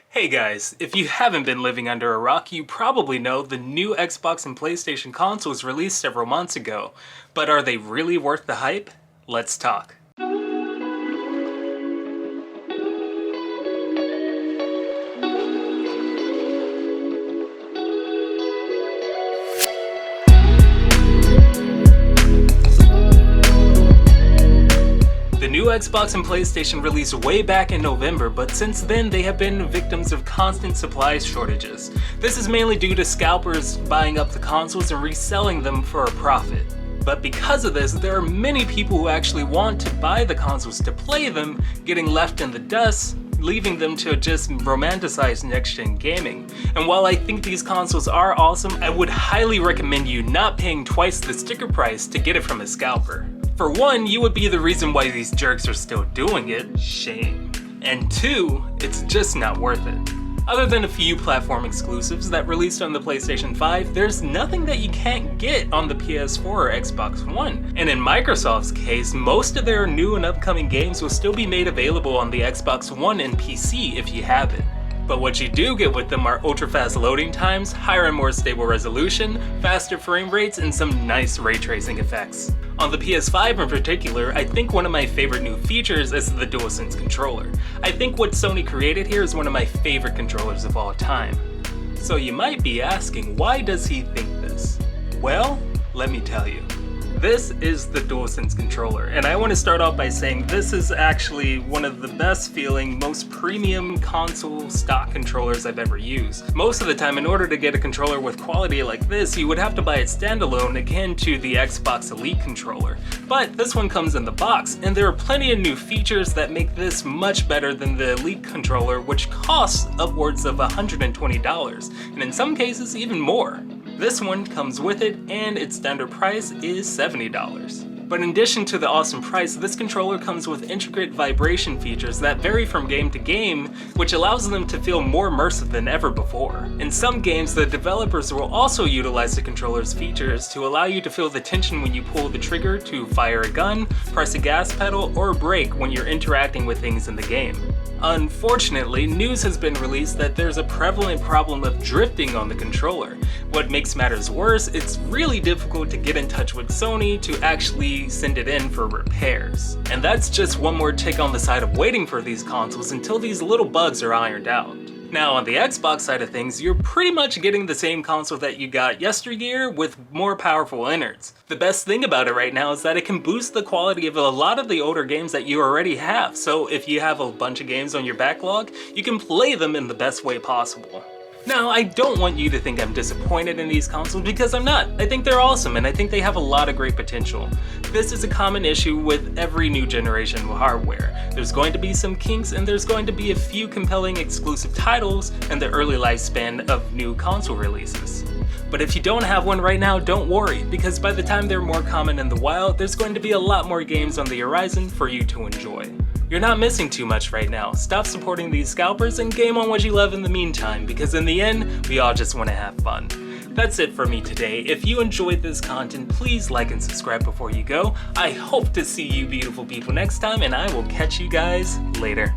Hey guys, if you haven't been living under a rock, you probably know the new Xbox and PlayStation consoles released several months ago. But are they really worth the hype? Let's talk. The new Xbox and PlayStation released way back in November, but since then they have been victims of constant supply shortages. This is mainly due to scalpers buying up the consoles and reselling them for a profit. But because of this, there are many people who actually want to buy the consoles to play them, getting left in the dust, leaving them to just romanticize next-gen gaming. And while I think these consoles are awesome, I would highly recommend you not paying twice the sticker price to get it from a scalper. For one, you would be the reason why these jerks are still doing it. Shame. And two, it's just not worth it. Other than a few platform exclusives that released on the PlayStation 5, there's nothing that you can't get on the PS4 or Xbox One. And in Microsoft's case, most of their new and upcoming games will still be made available on the Xbox One and PC if you have it. But what you do get with them are ultra-fast loading times, higher and more stable resolution, faster frame rates, and some nice ray tracing effects. On the PS5 in particular, I think one of my favorite new features is the DualSense controller. I think what Sony created here is one of my favorite controllers of all time. So you might be asking, why does he think this? Well, let me tell you. This is the DualSense controller, and I want to start off by saying this is actually one of the best feeling, most premium console stock controllers I've ever used. Most of the time, in order to get a controller with quality like this, you would have to buy it standalone akin to the Xbox Elite controller. But this one comes in the box, and there are plenty of new features that make this much better than the Elite controller, which costs upwards of $120, and in some cases even more. This one comes with it, and its standard price is $70. But in addition to the awesome price, this controller comes with intricate vibration features that vary from game to game, which allows them to feel more immersive than ever before. In some games, the developers will also utilize the controller's features to allow you to feel the tension when you pull the trigger to fire a gun, press a gas pedal, or brake when you're interacting with things in the game. Unfortunately, news has been released that there's a prevalent problem of drifting on the controller. What makes matters worse, it's really difficult to get in touch with Sony to actually send it in for repairs. And that's just one more tick on the side of waiting for these consoles until these little bugs are ironed out. Now on the Xbox side of things, you're pretty much getting the same console that you got yesteryear with more powerful innards. The best thing about it right now is that it can boost the quality of a lot of the older games that you already have, so if you have a bunch of games on your backlog, you can play them in the best way possible. Now, I don't want you to think I'm disappointed in these consoles because I'm not. I think they're awesome and I think they have a lot of great potential. This is a common issue with every new generation of hardware. There's going to be some kinks and there's going to be a few compelling exclusive titles in the early lifespan of new console releases. But if you don't have one right now, don't worry, because by the time they're more common in the wild, there's going to be a lot more games on the horizon for you to enjoy. You're not missing too much right now. Stop supporting these scalpers and game on what you love in the meantime, because in the end, we all just want to have fun. That's it for me today. If you enjoyed this content, please like and subscribe before you go. I hope to see you beautiful people next time, and I will catch you guys later.